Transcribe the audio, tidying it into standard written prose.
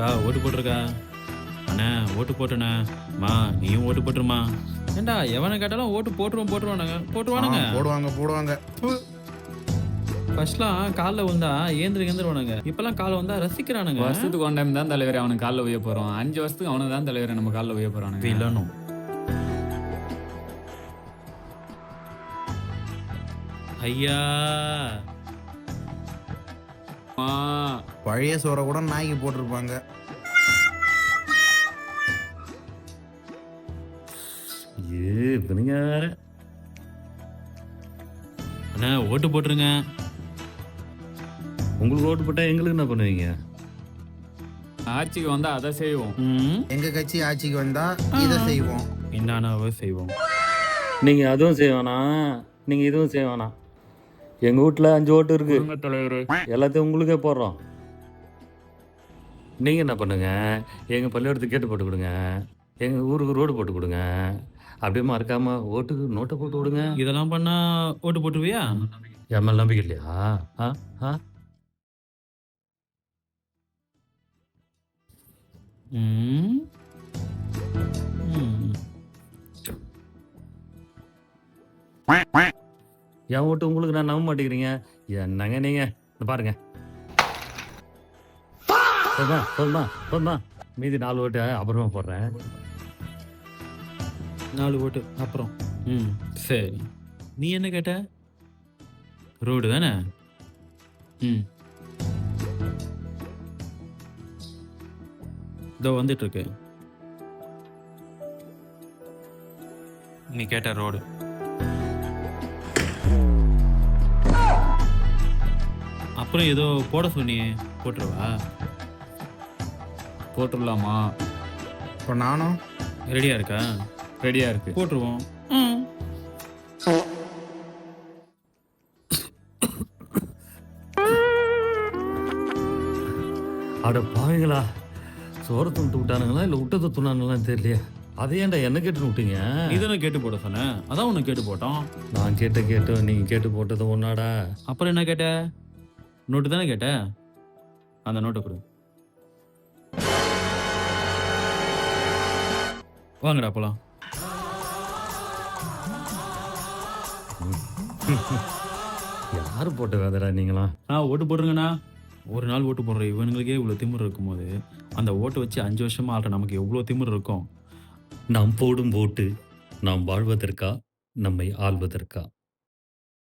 அக்கா ஓட்டு போட்டிருக்கா. அண்ணே ஓட்டு போட்டண்ணே. மா நீயும் ஓட்டு போட்டுருமா. ஏண்டா எவனை கேட்டாலும் ஓட்டு போட்டுருவானுங்க போட்டுருவானுங்க. போடுவாங்க போடுவாங்க. ப்பு. ஃபர்ஸ்ட்லாம் காலில் விழுந்தா ஏந்திருவானுங்க. இப்பெல்லாம் காலை வந்தா ரசிக்கிறானுங்க. வருஷத்துக்கு ஒன் டைம் தான் தலைவர் அவனுக்கு காலில் உய போகிறோம். 5 வருஷத்துக்கு அவனுக்கு தான் தலைவர் நம்ம காலில் உய போகிறானுங்க. வில்லனும் ஐயா பழைய சோறை கூட நாய்க்கு போட்டிருப்பாங்க. அண்ணா ஓட்டு போட்டுருங்க. உங்களுக்கு ஓட்டு போட்டா எங்களுக்கு என்ன பண்ணுவீங்க? ஆட்சிக்கு வந்தால் அதை செய்வோம். எங்க கட்சி ஆட்சிக்கு வந்தா இதை செய்வோம். என்னன்னாவே செய்வோம். நீங்க அதுவும் செய்ய வேணாம், நீங்க இதுவும் செய்ய வேணாம். எங்க வீட்டில் 5 ஓட்டு இருக்கு தலைவர் எல்லாத்தையும் உங்களுக்கே போடுறோம். நீங்க என்ன பண்ணுங்க, எங்க பள்ளிக்கூடத்துக்கு கேட்டு போட்டு கொடுங்க, எங்க ஊருக்கு ரோடு போட்டு கொடுங்க. அப்படியே மறக்காம ஓட்டுக்கு நோட்டை போட்டு விடுங்க. இதெல்லாம் பண்ணா ஓட்டு போட்டுருவியா? என் மேல நம்பிக்கை இல்லையா? ஆ ஆ ம். ம். என் ஓட்டு உங்களுக்கு நான் நம்ப மாட்டேங்கிறீங்க. என்னங்க நீங்க இந்த பாருங்க. போதுமா மீதி 4 ஓட்டு அப்புறமா போடுறேன். 4 ஓட்டு அப்புறம். சரி. நீ என்ன கேட்ட? ரோடு தானே? இதோ வந்துட்டு இருக்கு. நீ கேட்ட ரோடு. அப்புறம் ஏதோ போட சொன்னியே, போட்டுருவா? போட்டுடலாமா? இப்போ நானும் ரெடியா இருக்கா? ரெடியாக இருக்கு. போட்டுருவோம். அட பாவீங்களா, சோறு துண்டு விட்டானுங்களா இல்லை விட்டதை துணானுங்களான்னு தெரியலையே. அதை ஏன்டா என்ன கேட்டுன்னு விட்டீங்க? நீதானே கேட்டு போட சொன்ன, அதான் உன்னை கேட்டு போட்டோம். நான் கேட்டோம், நீங்க கேட்டு போட்டது ஒன்னாடா. அப்புறம் என்ன கேட்ட? நோட்டு தானே கேட்ட? அந்த நோட்டை கொடு. வாங்கடா போலாம். யாரு போட்ட வேதடா நீங்களா? ஓட்டு போடுறேங்கண்ணா. ஒரு நாள் ஓட்டு போடுற இவனுங்களுக்கே இவ்வளோ திமிர் இருக்கும்போது அந்த ஓட்டை வச்சு 5 வருஷமா ஆள்ற நமக்கு எவ்வளோ திமிர் இருக்கும். நாம் போடும் ஓட்டு நாம் வாழ்வதற்கா நம்மை ஆள்வதற்கா?